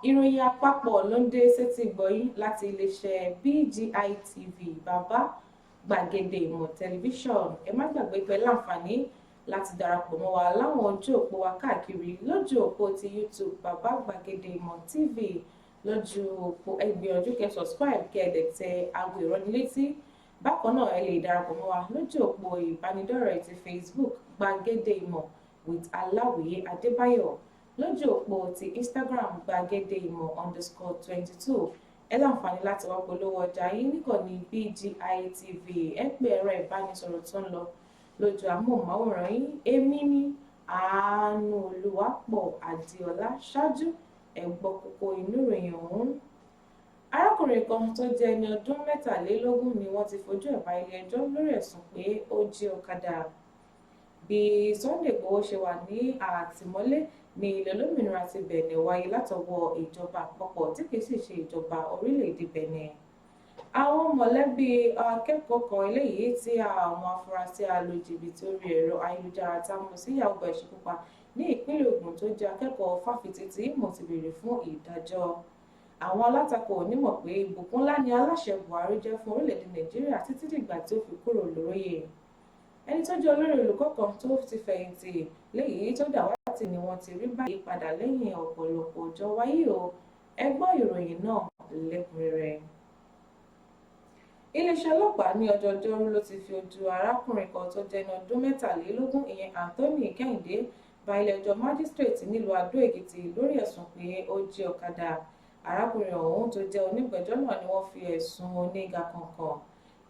ìròyìn àpapọ̀ ló ń dé sétí gbọ̀yìn láti iléeṣẹ́ BGI TV bàbá gbàgede ìmọ̀ tẹlifíṣọ̀n. Ẹ má gbàgbé pé láǹfààní láti darapọ̀ mọ́ wa láwọn ojú òpó wa káàkiri lójú òpó ti YouTube bàbá gbàgede ìmọ̀ TV, lójú òpó ẹgbìyànjú kẹ́ subscribe kẹ́ẹ̀dẹ̀ tẹ aago ìránnilétí. Bákan náà ẹ lè darapọ̀ mọ́ wa lójú òpó ìbánidọ́rẹ̀ẹ́ ti Facebook gbàgede ìmọ̀ with Aláwìyé Adébáyọ̀, lójú òpó ti Instagram gbàgede ìmọ̀ _22. ẹ láǹfààní láti wá polówó ọjà yín níkànnì BGI TV. ẹ pè ẹ̀rọ ìbánisọ̀rọ̀ tó ń lọ lójú amóhùnmáwòrán yín. èmi ní Àánú Olúwapọ̀ Adéọlá. Ṣáájú ẹ gbọ́ kókó inú ìròyìn ọ̀hún. Arákùnrin kan tó jẹ́ ẹni ọdún 23 ni wọ́n ti fojú ẹ̀ bá ilé-ẹjọ́ lórí ẹ̀sùn pé ó jí ọ̀kadà. Bí Sunday Igboho ṣe wà ní àtìmọ́lé ní ilẹ̀ olómìnira ti Benin wáyé látọwọ́ ìjọba àpapọ̀ tí kìí sì ṣe ìjọba orílẹ̀-èdè Benin. Àwọn mọ̀lẹ́bí akẹ́kọ̀ọ́ kan eléyìí tí àwọn afurasí alòjìbìtì orí ẹ̀rọ ayélujára tá a mọ̀ sí yahoo boy ṣekú pa ní ìpínlẹ̀ Ògùn tó jẹ́ akẹ́kọ̀ọ́ fáfitì tí Imo ti béèrè fún ìdájọ́. Àwọn alátakò onímọ̀ pé ìbùkún ńlá ni aláṣẹ Buhari jẹ́ fún orílẹ̀-èdè Nàìjíríà títí dìgbà tí ó fi kúrò lóróyè. Ẹni tó jẹ́ olórí olùkọ́ kan tó ti fẹ̀yìntì léyìí tó dàwátì ni wọ́n ti rí báyìí padà lẹ́yìn ọ̀pọ̀lọpọ̀ ọjọ́. Wáyé o, ẹ gbọ́ ìròyìn náà lẹ́kùnrẹ́rẹ́. Iléeṣẹ́ ọlọ́pàá ní ọjọ́rú ló ti fi ojú arákùnrin kan tó jẹ́ ẹni ọdún 23 ìyẹn Anthony Kẹ́hìndé bá ilé-ẹjọ́ májísírèètì nílùú Adó-Èkìtì lórí ẹ̀sùn pé ó jí ọ̀kadà. Arákùnrin ọ̀hún tó jẹ́ onígbẹ̀jọ́ náà ni wọ́n fi ẹ̀sùn oníga kankan.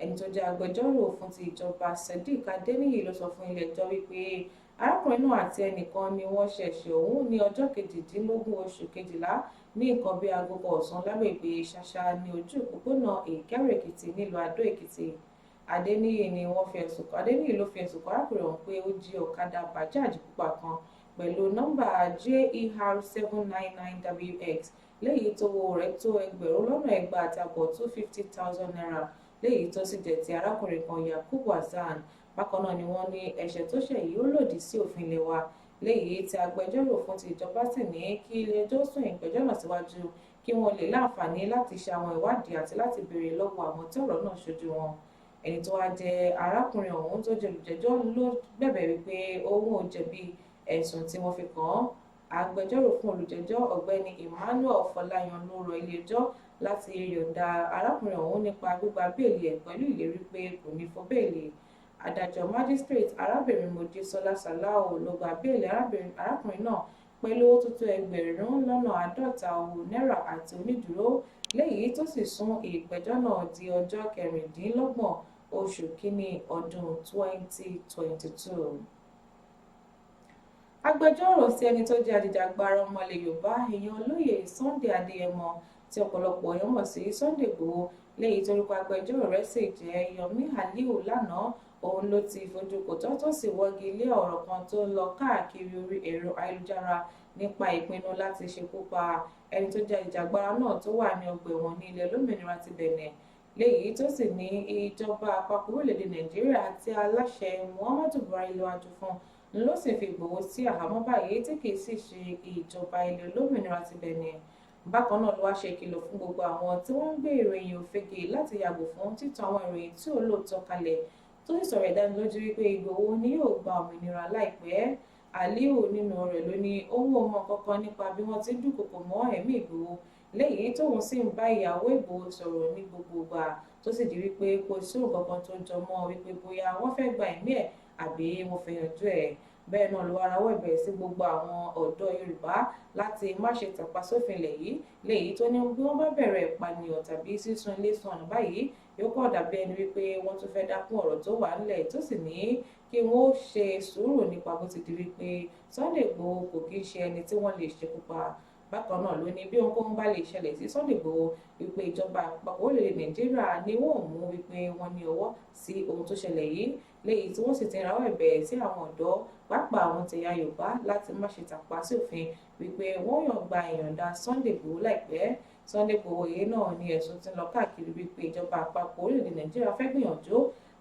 Ẹni tó jẹ́ agbẹjọ́rò fún ti ìjọba Sadiq Adeniyi ló sọ fún ilé-ẹjọ́ wípé arákùnrin náà àti ẹnìkan ni wọ́n ṣẹ̀ṣẹ̀ ọ̀hún ní ọjọ́ 18 oṣù kejìlá ní nǹkan bíi agogo ọ̀sán lágbègbè Ṣàṣà ní ojú òpópónà Ìkẹ́rù-Èkìtì nílùú Adó-Èkìtì. Adeniyi ló fi ẹ̀sùn kan arákùnrin ọ̀hún pé ó jí ọ̀kadà Bajaj pupa kan pẹ̀lú nọ́mbà JER 799WX léyìí tó owó rẹ̀ tó $250,000 naira, léyìí tó sì jẹ́ ti arákùnrin kan Yakubu Hassan. Bákan náà ni wọ́n ní ẹ̀ṣẹ̀ tó ṣẹ̀ yìí ó lòdì sí òfin ilé wa, léyìí tí agbẹjọ́rò fún ti ìjọba sì ní kí ilé-ẹjọ́ sún ìgbẹ́jọ́ náà síwájú kí wọ́n lè láǹfààní láti ṣe àwọn ìwádìí àti láti béèrè lọ́wọ́ àwọn tí ọ̀rọ̀ náà ṣojú wọn. Ẹni tó wá jẹ́ arákùnrin ọ̀hún tó jẹ́ olùjẹ́jọ́ ló bẹ̀bẹ̀ wípé òun ò jẹ̀bi ẹ̀sùn tí wọ́n fi kàn án. Agbẹjọ́rò fún olùjẹ́jọ́ ọ̀gbẹ́ni Emmanuel Fọláyan ló rọ ilé-ẹjọ́ láti yọ̀ǹda arákùnrin ọ̀hún nípa gbígba béèlì ẹ̀ pẹ̀lú ìlérí pé kò ní fọ́ béèlì. Adájọ́ májísírèètì arábìnrin Mojísọ́lá Sàláù ló gba béèlì arákùnrin náà pẹ̀lú owó tó tó $50,000 owó náírà àti onídùúró, léyìí tó sì sún ìgbẹ́jọ́ náà di ọjọ́ 26 oṣù kínní ọdún 2022. Agbẹjọ́rò sí ẹni tó jẹ́ ajìjàgbara ọmọlẹ̀ Yorùbá èèyàn olóyè Sunday Adéyẹmọ tí ọ̀pọ̀lọpọ̀ èèyàn mọ̀ sí Sunday Igboho, léyìí torúkọ agbẹjọ́rò rẹ̀ sì jẹ́ Yomi Aliu lánàá, òun ló ti fojú kò tọ́ tó sì wọ́gi lé ọ̀rọ̀ kan tó ń lọ káàkiri orí ẹ̀rọ ayélujára nípa ìpinnu láti ṣekú pa ẹni tó jẹ́ ajìjàgbara náà tó wà ní ọgbà ẹ̀wọ̀n ní ilẹ̀ olómìnira ti Benin, léyìí tó sì ní ìjọba àpapọ̀ orílẹ̀-èdè Nàìjíríà àti aláṣẹ Muhammadu Buhari lọ́wájú fún ló sì fi Ìgbòho sí àhámọ́ báyìí tí kìí sì ṣe ìjọba ilẹ̀ olómìnira ti Benin. Bákan náà ló wá ṣe ìkìlọ̀ fún gbogbo àwọn tí wọ́n ń gbé ìròyìn òfegè láti yàgò fún títàn àwọn ìròyìn tí ò lóòótọ́ kalẹ̀, tó sì sọ̀rọ̀ ìdánilójú wípé Ìgbòho ni yóò gba òmìnira láìpẹ́. Aliu nínú rẹ̀ ló ní òun ò mọ kankan nípa bí wọ́n ti ń dúnkòokò mọ́ ẹ̀mí Ìgbòho, léyìí tóun sì ń bá ìyàwó Ìgbòho sọ̀rọ̀ ní gbogbo ìgbà, tó sì di wípé kò sí nǹkan kan tó jọ mọ́ wípé bóyá wọ́n fẹ́ gba ẹ̀mí ẹ̀ àbí wọ́n fẹ́ yanjú ẹ̀. Bẹ́ẹ̀ náà ló wá rawọ́ ẹ̀bẹ̀ sí gbogbo àwọn ọ̀dọ́ Yorùbá láti má ṣe tàpá sófin ilẹ̀ yìí, léyìí tó ní bí wọ́n bá bẹ̀rẹ̀ ìpànìyàn tàbí sísun ilé sun ọ̀nà báyìí yóò kọ́ dàbí ẹni wípé wọ́n tún fẹ́ dákún ọ̀rọ̀ tó wà nílẹ̀, tó sì ní kí wọ́n ó ṣe sùúrù nípa bó ti di wípé Sunday Igboho kò kí ń ṣe ẹni tí wọ́n lè ṣekú pa. Bákan náà ló ní bí ohunkóhun bá lè ṣẹlẹ̀ sí Sunday Igboho wípé ìjọba àpapọ̀ orílẹ̀-èdè Nàìjíríà ni wọ́n mú wípé wọ́n ní ọwọ́ sí ohun tó ṣẹlẹ̀ yìí, léyìí tí wọ́n sì ti rawọ́ ẹ̀bẹ̀ sí àwọn ọ̀dọ́ pàápàá àwọn tẹ̀yà Yorùbá láti má ṣe tàpá sí òfin wípé wọ́n yàn gba ìyọ̀ǹda Sunday Igboho láìpẹ́. Sunday Igboho yìí náà ni ẹ̀sùn ti ń lọ káàkiri wípé ìjọba àpapọ̀ orílẹ̀-èdè Nàìjíríà fẹ́ gbìyànjú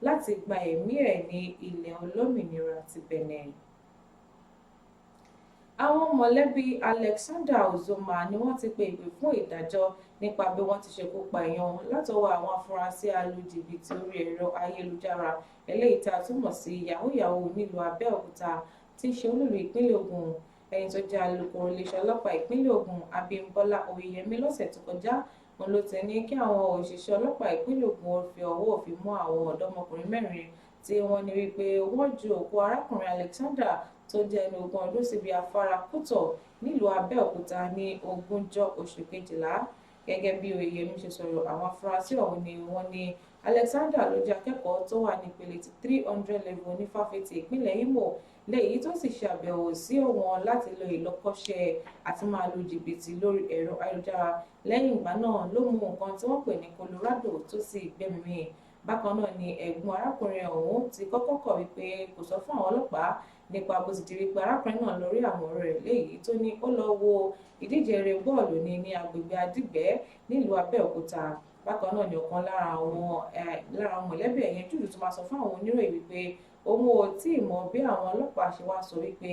láti gba ẹ̀mí ẹ̀ ní ilẹ̀ olómìnira ti Benin. Àwọn mọ̀lẹ́bí Alexander Ozoma ni wọ́n ti pe ìpè fún ìdájọ́ nípa bí wọ́n ti ṣekú pa èèyàn wọn látọwọ́ àwọn afurasí alùjìbìtì orí ẹ̀rọ ayélujára eléyìí tá a túmọ̀ sí yahoo yahoo nílùú Abẹ́òkúta tí í ṣe olúìlú ìpínlẹ̀ Ògùn. Ẹni tó jẹ́ alukoro iléeṣẹ́ ọlọ́pàá ìpínlẹ̀ Ògùn Abímbọ́lá Oyèyẹmí lọ́sẹ̀ tó kọjá òun ló ti ní kí àwọn òṣìṣẹ́ ọlọ́pàá ìpínlẹ̀ Ògùn fi ọwọ́ òfin mú àwọn ọ̀dọ́mọkùnrin mẹ́rin tí wọ́n ní wípé wọ́n ju òkú arákùnrin Alexander tó jẹ́ ẹni ogún ọdún síbi afárá Kútọ̀ nílùú Abẹ́òkúta ní 20 oṣù kejìlá. Gẹ́gẹ́ bí Oyèyẹmí ṣe sọ̀rọ̀, àwọn afurasí ọ̀hún ni wọ́n ní Alexander ló jẹ́ akẹ́kọ̀ọ́ tó wà ní ìpele ti 300 level ní fáfitì ìpínlẹ̀ Imo léyìí tó sì ṣàbẹ̀wò sí wọn láti lo ìlọ́kọ́ṣẹ́ àti máa lu jìbìtì lórí ẹ̀rọ ayélujára. Lẹ́yìn ìgbà náà ló mú nǹkan tí wọ́n pè ní Colorado tó sì gbẹ́mìí mì. Bákan náà ni ẹ̀gbọ́n arákùnrin ọ̀hún ti kọ́kọ́ kọ̀ wípé kò sọ fún àwọn ọlọ́pàá nípa bó ti di wípé arákùnrin náà lórí àwọn ọ̀rẹ́ léyìí tó ní ó lọ wo ìdíje eré bọ́ọ̀lù ní agbègbè Adígbẹ́ nílùú Abẹ́òkúta. Bákan náà ni ọ̀kan lára àwọn mọ̀lẹ́bí ẹ̀yẹn jùlọ tó máa sọ fún àwọn oníròyìn wípé òun ò tí ì mọ bí àwọn ọlọ́pàá ṣe wá sọ wípé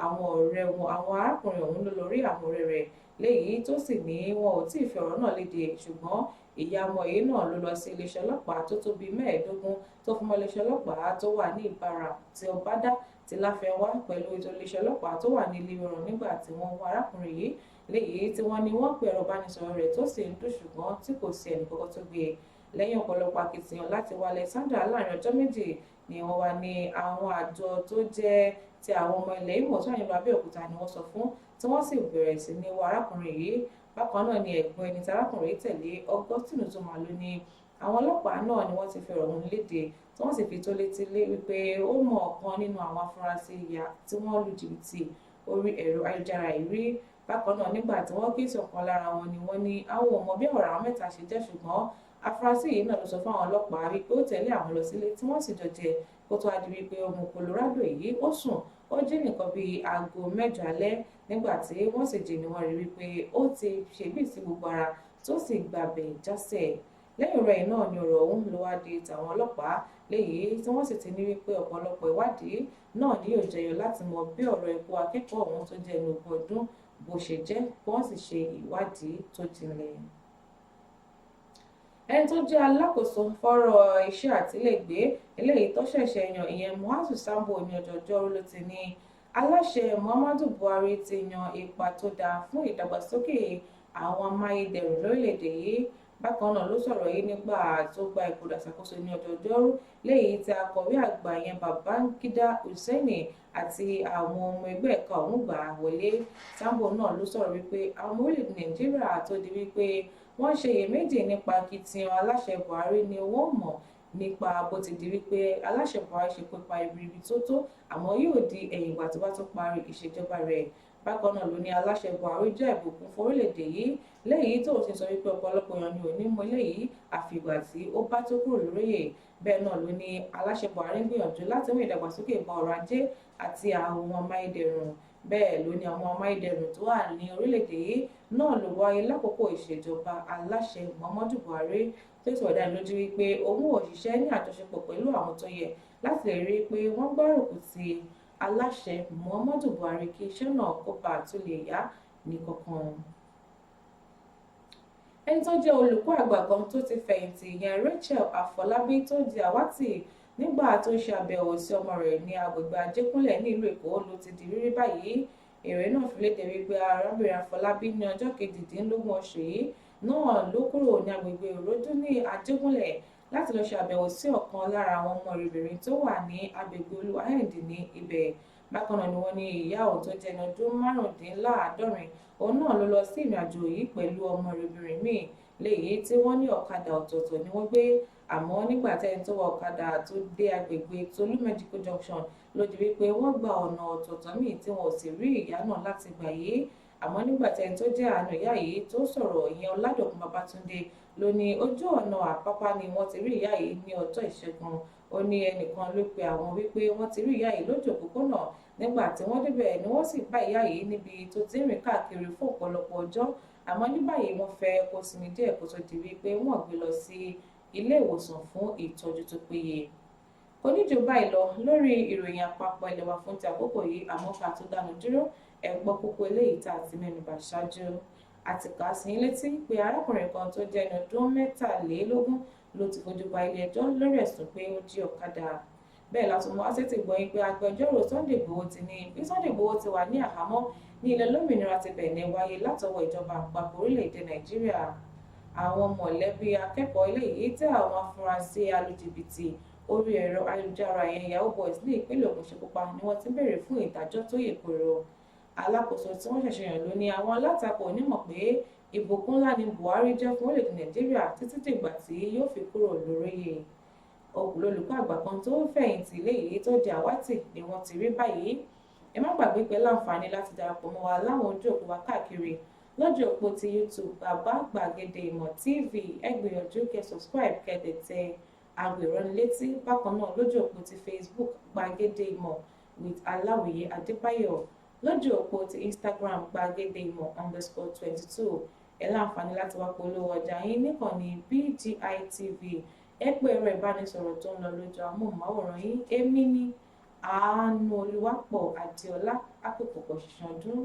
àwọn ọ̀rẹ́ wọn àwọn arákùnrin ọ̀hún ló lórí àwọn ọ̀rẹ́ rẹ̀ léyìí tó sì ní wọn ò tí ì fi ọ̀rọ̀ náà léde, ṣùgbọ́n ìyá ọmọ yìí náà ló lọ sí iléeṣẹ́ ọlọ́pàá tó tó bíi 15 tó fún mọ́ iléeṣẹ́ ọlọ́pàá tó wà ní Ìbàrà tí Ọbádá ti Láfẹnwá pẹ̀lú ètò iléeṣẹ́ ọlọ́pàá tó wà ní Ilé-Ìrọ̀rùn nígbà tí wọ́n wá arákùnrin yìí léyìí tí wọ́n ní wọ́n pe ẹ̀rọ ìbánisọ̀rọ̀ rẹ̀ tó sì ń dún ṣùgbọ́n tí kò sí ẹnì kankan tó gbé e. Lẹ́yìn ọ̀pọ̀lọpọ̀ akitiyan láti wá Alexander láàrin ọjọ́ méjì ni wọ́n wá ní àwọn àjọ tó jẹ́ ti àwọn ọmọ ilẹ̀ Imo tó wà nílùú Abẹ́òkúta ni wọ́n sọ fún tí wọ́n sì bẹ̀rẹ̀ sí ní wá arákùnrin yìí. Bákan náà ni ẹ̀gbọ́n ẹni tí arákùnrin yìí tẹ̀lé Augustine tó máa lò ní àwọn ọlọ́pàá náà ni wọ́n ti fi ọ̀rọ̀ ọ̀hún léde tí wọ́n sì fi tó létí wípé ó mọ ọ̀kan nínú àwọn afurasí ìyá tí wọ́n lu jìbìtì orí ẹ̀rọ ayélujára yìí rí. Bákan náà nígbà tí wọ́n ké sí ọ̀kan lára wọn ni wọ́n ní àwọn ò mọ bí ọ̀rọ̀ àwọn mẹ́ta ṣe jẹ́, ṣùgbọ́n afurasí yìí náà ló sọ fún àwọn ọlọ́pàá wípé ó tẹ̀lé àwọn lọ sílé tí wọ́n sì jọ jẹ kó tó di wípé ọmọ Colorado yìí ó sùn ó jí nìkan bíi aago 8 alẹ́. Nígbà tí wọ́n sì jí ni wọ́n rí wípé ó ti ṣègbè sí gbogbo ara tó sì gbàbẹ̀ jásẹ̀. Lẹ́yìn rẹ̀ náà ni ọ̀rọ̀ ọ̀hún ló wá di tàwọn ọlọ́pàá léyìí tí wọ́n sì ti ní wípé ọ̀pọ̀lọpọ̀ ìwádìí náà ni yóò jẹyọ láti mọ bí ọ̀rọ̀ ikú akẹ́kọ̀ọ́ ọ̀hún tó jẹ́ ẹni ogún ọdún bó ṣe jẹ́ kí wọ́n sì ṣe ìwádìí tó jinlẹ̀. Ẹni tó jẹ́ alákòóso fọ́rọ̀ iṣẹ́ àtilégbé eléyìí tó ṣẹ̀ṣẹ̀ yan ìyẹn Muazu Sambo ní ọjọ́rú ló ti ní aláṣẹ Muhammadu Buhari ti yan ipa tó dáa fún ìdàgbàsókè àwọn amáyédẹrùn lórílẹ̀‐èdè yìí. Bákan náà ló sọ̀rọ̀ yìí nígbà tó gba ipò ìṣàkóso ní ọjọ́rú léyìí tí akọ̀wé àgbà yẹn Babangida Hussaini àti àwọn ọmọ ẹgbẹ́ ẹ̀ka ọ̀hún gbà wọlé. Sambo náà ló sọ̀rọ̀ wípé àwọn orílẹ̀-èdè Nàìjíríà tó di wípé wọ́n ṣe iyèméjì nípa akitiyan aláṣẹ Buhari ni wọ́n mọ̀ nípa bó ti di wípé aláṣẹ Buhari ṣe pípa ibi tó àmọ́ yóò di ẹ̀yìn ìgbà tó bá tó parí ìṣèjọba rẹ̀. Bákan náà ló ní aláṣẹ Buhari jẹ́ ìbùkún fún orílẹ̀-èdè yìí léyìí tó ti sọ wípé ọ̀pọ̀lọpọ̀ èèyàn ni ò ní mọ eléyìí àfìgbà tí ó bá tó kúrò lóríyè. Bẹ́ẹ̀ náà ló ní aláṣẹ Buhari ń gbìyànjú láti mú ìdàgbàsókè bá ọrọ̀ ajé àti àwọn amáyédẹrùn. Bẹ́ẹ̀ ló ní àwọn amáyédẹrùn tó wà ní orílẹ̀-èdè yìí náà ló wáyé lákòókò ìṣèjọba aláṣẹ Muhammadu Buhari tó ti wà dánilójú wípé òun ò ṣiṣẹ́ ní àjọṣepọ̀ pẹ̀lú àwọn tó yẹ láti lè rí i pé wọ́n gbárùkù ti aláṣẹ Muhammadu Buhari kí iṣẹ́ náà kó bàa tó lè yá ní kankan. Ẹni tó jẹ́ olùkọ́ àgbà kan tó ti fẹ̀yìntì ìyẹn Rachel Afọlábí tó di àwátì nígbà tó ṣe àbẹ̀wò sí ọmọ rẹ̀ ní agbègbè Ajégúnlẹ̀ ní ìlú Èkó ló ti di rírí báyìí. Èrè náà fi léde wípé arábìnrin Afọlábí ní ọjọ́ 18 oṣù yìí náà ló kúrò ní agbègbè Òròdú ní Ajégúnlẹ̀ láti lọ ṣe àbẹ̀wò sí ọ̀kan lára àwọn ọmọ rìnrìn tó wà ní agbègbè Olúwahẹ́ndì ní ibẹ̀. Bákan náà ni wọ́n ní ìyá òun tó jẹ́ ẹni ọdún 75 òun náà ló lọ sí ìrìnàjò yìí pẹ̀lú ọmọ rìnrìn míì léyìí tí wọ́n ní ọ̀kadà ọ̀tọ̀ọ̀tọ̀ ni wọ́n gbé. Àmọ́ nígbà tẹ́ni tó wọ ọ̀kadà tó dé agbègbè Tolú Medical Junction ló di wípé wọ́n gba ọ̀nà ọ̀tọ̀ọ̀tọ̀ míì tí wọn ò sì rí ìyá náà láti gbà yìí. Àmọ́ nígbà tẹ́ni tó jẹ́ àna ìyá yìí tó sọ̀rọ̀ ìyẹn Ọládòkun Babátúndé ló ní ojú ọ̀nà Àpápá ni wọ́n ti rí ìyá yìí ní ọjọ́ Ìṣẹ́gun. Ó ní ẹnìkan ló pe àwọn wípé wọ́n ti rí ìyá yìí lójú òpópónà. Nígbà tí wọ́n débẹ̀ ni wọ́n sì bá ìyá yìí níbi tó ti ń rìn káàkiri fún ọ̀pọ̀lọpọ̀ ọjọ́. Àmọ́ ní báyìí wọ́n fẹ́ kó sinmi díẹ̀ kó tó di wípé wọ́n gbé lọ sí ilé ìwòsàn fún ìtọ́jú tó péye. kò ní jù báyìí lọ lórí ìròyìn àpapọ̀ ilé wa fún ti àkókò yìí, àmọ́ ká tó dánu dúró ẹ gbọ́ kókó eléyìí tá a ti mẹ́nubà ṣáájú. Àti kà á sí létí pé arákùnrin kan tó jẹ́ ẹni ọdún 23 ló ti fojú ba ilé ẹjọ́ lórí ẹ̀sùn pé ó jí ọ̀kadà. Bẹ́ẹ̀ la tún mú àṣetì gbọ́yìn pé agbẹjọ́rò Sunday Igboho ti ní bí Sunday Igboho ti wà ní àhámọ́ ní ilẹ̀ olómìnira ti Benin wáyé látọwọ́ ìjọba àpapọ̀ orílẹ̀-èdè Nàìjíríà. Àwọn mọ̀lẹ́bí akẹ́kọ̀ọ́ eléyìí tí àwọn afurasí alùjìbìtì orí ẹ̀rọ ayélujára Igboho'S ní ìpínlẹ̀ Ògùn ṣekú pa ni wọ́n ti béèrè fún ìdájọ́ tó yè koro. Alákòóso tí wọ́n ṣẹ̀ṣẹ̀ yàn ló ní àwọn alátakò onímọ̀ pé ìbùkún ńlá ni Buhari jẹ́ fún orílẹ̀-èdè Nàìjíríà títí dìgbà tí yóò fi kúrò lóríyè. Olùkọ́ àgbà kan tó fẹ̀yìntì léyìí tó di àwátì ni wọ́n ti rí báyìí. Ẹ má gbàgbé pé láǹfààní láti darapọ̀ mọ́ wa láwọn ojú òpó wa káàkiri lójú òpó ti YouTube Bàbá Gbàgede Ìmọ̀ TV. Ẹ gbìyànjú kẹ́ subscribe kẹ́dẹ̀ tẹ aago ìránnilétí. Bákan náà lójú òpó ti Facebook Gbàgede Ìmọ̀ with Aláwìyé Adébáyọ̀, lójú òpó ti Instagram Gbàgede Ìmọ̀ _22. Ẹ láǹfààní láti wá polówó ọjà yín níkànnì BGI TV. Ẹ pé ẹ̀rọ ìbánisọ̀rọ̀ tó ń lọ lójú amóhùnmáwòrán yín. Èmi ni Àánú Olúwapọ̀ Adéọlá. Àpòpọ̀ ṣiṣan ọdún.